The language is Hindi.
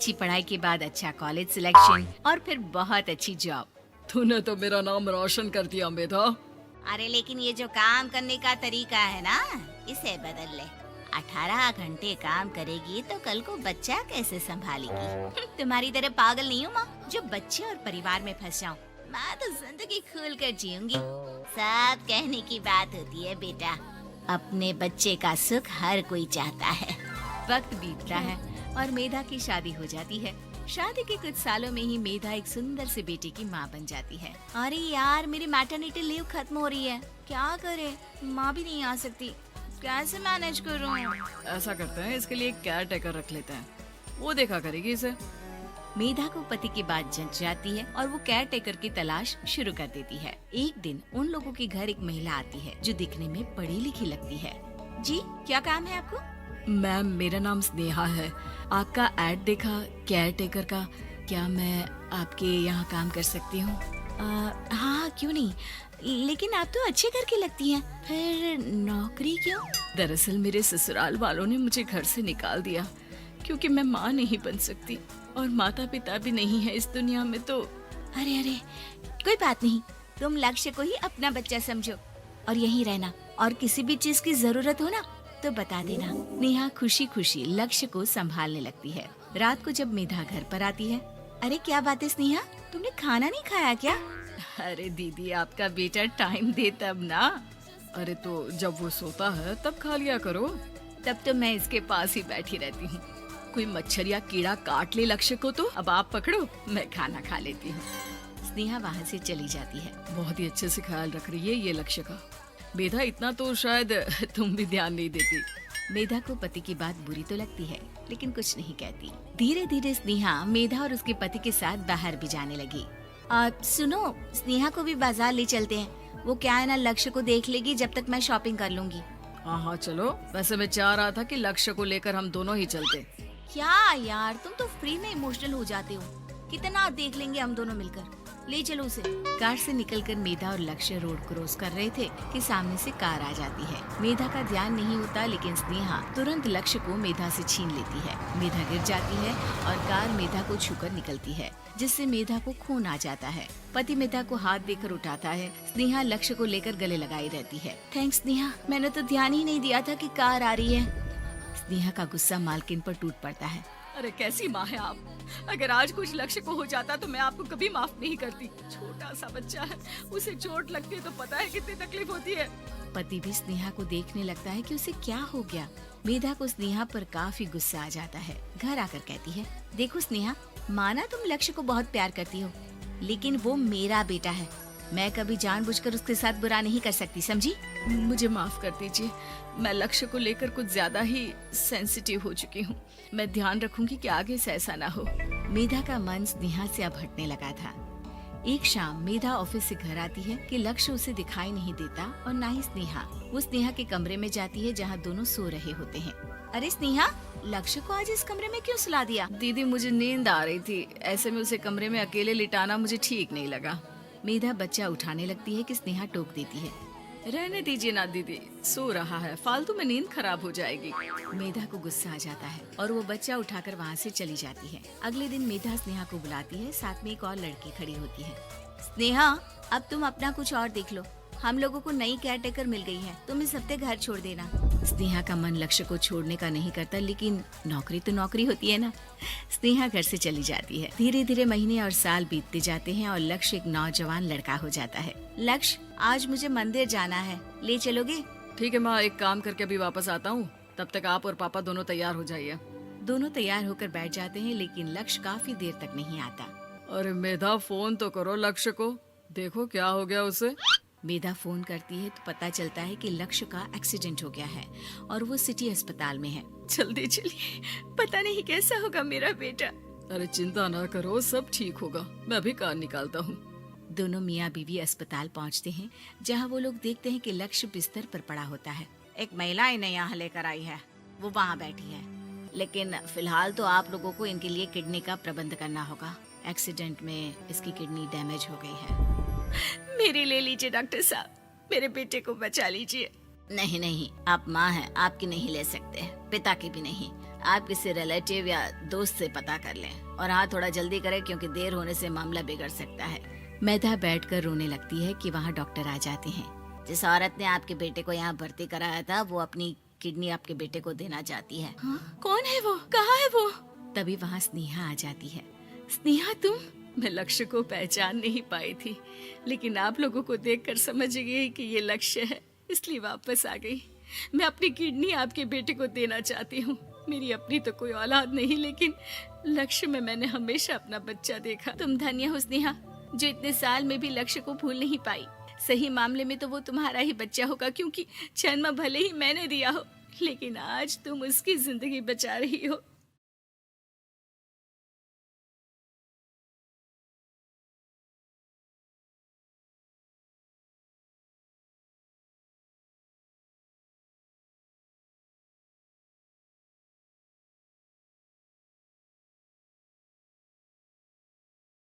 अच्छी पढ़ाई के बाद अच्छा कॉलेज सिलेक्शन और फिर बहुत अच्छी जॉब। तूने तो मेरा नाम रोशन कर दिया मेधा। अरे लेकिन ये जो काम करने का तरीका है ना, इसे बदल ले। 18 घंटे काम करेगी तो कल को बच्चा कैसे संभालेगी? तुम्हारी तरह पागल नहीं हूँ माँ, जो बच्चे और परिवार में फंस जाऊँ। मैं तो जिंदगी खुल कर जीऊंगी। सब कहने की बात होती है बेटा, अपने बच्चे का सुख हर कोई चाहता है। वक्त बीतता है और मेधा की शादी हो जाती है। शादी के कुछ सालों में ही मेधा एक सुंदर से बेटे की माँ बन जाती है। अरे यार, मेरी मैटरनिटी लीव खत्म हो रही है, क्या करे? माँ भी नहीं आ सकती, कैसे मैनेज करूँ? ऐसा करते हैं, इसके लिए एक केयर टेकर रख लेते हैं, वो देखा करेगी इसे। मेधा को पति की बात जंच जाती है और वो केयर टेकर की तलाश शुरू कर देती है। एक दिन उन लोगों के घर एक महिला आती है जो दिखने में पढ़ी लिखी लगती है। जी, क्या काम है आपको? मैम, मेरा नाम स्नेहा है। आपका एड देखा केयर टेकर का, क्या मैं आपके यहाँ काम कर सकती हूँ? हाँ, क्यों नहीं, लेकिन आप तो अच्छे घर की लगती हैं, फिर नौकरी क्यों? दरअसल मेरे ससुराल वालों ने मुझे घर से निकाल दिया क्योंकि मैं माँ नहीं बन सकती और माता पिता भी नहीं है इस दुनिया में। तो अरे अरे, कोई बात नहीं, तुम लक्ष्य को ही अपना बच्चा समझो और यहीं रहना, और किसी भी चीज की जरूरत हो ना तो बता देना। नेहा खुशी खुशी लक्ष्य को संभालने लगती है। रात को जब मेधा घर पर आती है। अरे क्या बात है स्नेहा, तुमने खाना नहीं खाया क्या? अरे दीदी, आपका बेटा टाइम दे तब ना। अरे तो जब वो सोता है तब खा लिया करो। तब तो मैं इसके पास ही बैठी रहती हूँ। कोई मच्छर या कीड़ा काट ले लक्ष्य को तो अब आप पकड़ो, मैं खाना खा लेती हूँ। स्नेहा वहाँ से चली जाती है। बहुत ही अच्छे से ख्याल रख रही है ये लक्ष्य का। मेधा, इतना तो शायद तुम भी ध्यान नहीं देती। मेधा को पति की बात बुरी तो लगती है लेकिन कुछ नहीं कहती। धीरे धीरे स्नेहा मेधा और उसके पति के साथ बाहर भी जाने लगी। सुनो, स्नेहा को भी बाजार ले चलते हैं, वो क्या है ना, लक्ष्य को देख लेगी जब तक मैं शॉपिंग कर लूंगी। हाँ हाँ चलो, वैसे मैं चाह रहा था कि लक्ष्य को लेकर हम दोनों ही चलते। क्या यार, तुम तो फ्री में इमोशनल हो जाते हो, कितना देख लेंगे हम दोनों मिलकर, ले चलो उसे। कार से निकलकर मेधा और लक्ष्य रोड क्रॉस कर रहे थे कि सामने से कार आ जाती है। मेधा का ध्यान नहीं होता लेकिन स्नेहा तुरंत लक्ष्य को मेधा से छीन लेती है। मेधा गिर जाती है और कार मेधा को छूकर निकलती है, जिससे मेधा को खून आ जाता है। पति मेधा को हाथ देकर उठाता है। स्नेहा लक्ष्य को लेकर गले लगाई रहती है। थैंक्स स्नेहा, मैंने तो ध्यान ही नहीं दिया था कि कार आ रही है। स्नेहा का गुस्सा मालकिन पर टूट पड़ता है। अरे कैसी माँ है आप, अगर आज कुछ लक्ष्य को हो जाता तो मैं आपको कभी माफ नहीं करती। छोटा सा बच्चा है, उसे चोट लगती है तो पता है कितनी तकलीफ होती है। पति भी स्नेहा को देखने लगता है कि उसे क्या हो गया। मेधा को स्नेहा पर काफी गुस्सा आ जाता है। घर आकर कहती है, देखो स्नेहा, माना तुम लक्ष्य को बहुत प्यार करती हो, लेकिन वो मेरा बेटा है, मैं कभी जानबूझकर उसके साथ बुरा नहीं कर सकती, समझी? मुझे माफ कर दीजिए, मैं लक्ष्य को लेकर कुछ ज्यादा ही सेंसिटिव हो चुकी हूँ। मैं ध्यान रखूंगी कि आगे से ऐसा ना हो। मेधा का मन स्नेहा से अब हटने लगा था। एक शाम मेधा ऑफिस से घर आती है कि लक्ष्य उसे दिखाई नहीं देता और ना ही स्नेहा। वो स्नेहा के कमरे में जाती है जहाँ दोनों सो रहे होते हैं। अरे स्नेहा, लक्ष्य को आज इस कमरे में क्यों सुला दिया? दीदी, मुझे नींद आ रही थी, ऐसे में उसे कमरे में अकेले लिटाना मुझे ठीक नहीं लगा। मेधा बच्चा उठाने लगती है कि स्नेहा टोक देती है। रहने दीजिए ना दीदी, सो रहा है, फालतू में नींद खराब हो जाएगी। मेधा को गुस्सा आ जाता है और वो बच्चा उठाकर वहाँ से चली जाती है। अगले दिन मेधा स्नेहा को बुलाती है, साथ में एक और लड़की खड़ी होती है। स्नेहा, अब तुम अपना कुछ और देख लो, हम लोगों को नई केयर टेकर मिल गई है, तुम इस हफ्ते घर छोड़ देना। स्नेहा का मन लक्ष्य को छोड़ने का नहीं करता, लेकिन नौकरी तो नौकरी होती है ना। स्नेहा घर से चली जाती है। धीरे धीरे महीने और साल बीतते जाते हैं और लक्ष्य एक नौजवान लड़का हो जाता है। लक्ष्य, आज मुझे मंदिर जाना है, ले चलोगे? ठीक है माँ, एक काम करके अभी वापस आता हूँ, तब तक आप और पापा दोनों तैयार हो जाइए। दोनों तैयार होकर बैठ जाते हैं लेकिन लक्ष्य काफी देर तक नहीं आता। अरे मेधा, फोन तो करो लक्ष्य को, देखो क्या हो गया उसे। मेधा फोन करती है तो पता चलता है कि लक्ष्य का एक्सीडेंट हो गया है और वो सिटी अस्पताल में है। जल्दी चलिए, पता नहीं कैसा होगा मेरा बेटा। अरे चिंता ना करो, सब ठीक होगा, मैं अभी कार निकालता हूँ। दोनों मियाँ बीवी अस्पताल पहुँचते हैं जहाँ वो लोग देखते हैं कि लक्ष्य बिस्तर पर पड़ा होता है। एक महिला इन्हें यहाँ लेकर आई है, वो वहाँ बैठी है, लेकिन फिलहाल तो आप लोगों को इनके लिए किडनी का प्रबंध करना होगा। एक्सीडेंट में इसकी किडनी डैमेज हो गई है। मेरी ले लीजिए डॉक्टर साहब, मेरे बेटे को बचा लीजिए। नहीं नहीं, आप माँ हैं, आपकी नहीं ले सकते, पिता की भी नहीं। आप किसी रिलेटिव या दोस्त से पता कर लें और हाँ थोड़ा जल्दी करें क्योंकि देर होने से मामला बिगड़ सकता है। मेधा बैठकर रोने लगती है कि वहाँ डॉक्टर आ जाते हैं। जिस औरत ने आपके बेटे को यहाँ भर्ती कराया था वो अपनी किडनी आपके बेटे को देना चाहती है। कौन है वो? कहाँ है वो? तभी वहाँ स्नेहा आ जाती है। स्नेहा तुम? मैं लक्ष्य को पहचान नहीं पाई थी, लेकिन आप लोगों को देखकर समझ गई कि ये लक्ष्य है, इसलिए वापस आ गई। मैं अपनी किडनी आपके बेटे को देना चाहती हूँ। मेरी अपनी तो कोई औलाद नहीं, लेकिन लक्ष्य में मैंने हमेशा अपना बच्चा देखा। तुम धन्य हो स्नेहा, जो इतने साल में भी लक्ष्य को भूल नहीं पाई। सही मामले में तो वो तुम्हारा ही बच्चा होगा, क्योंकि जन्म भले ही मैंने दिया हो, लेकिन आज तुम उसकी जिंदगी बचा रही हो।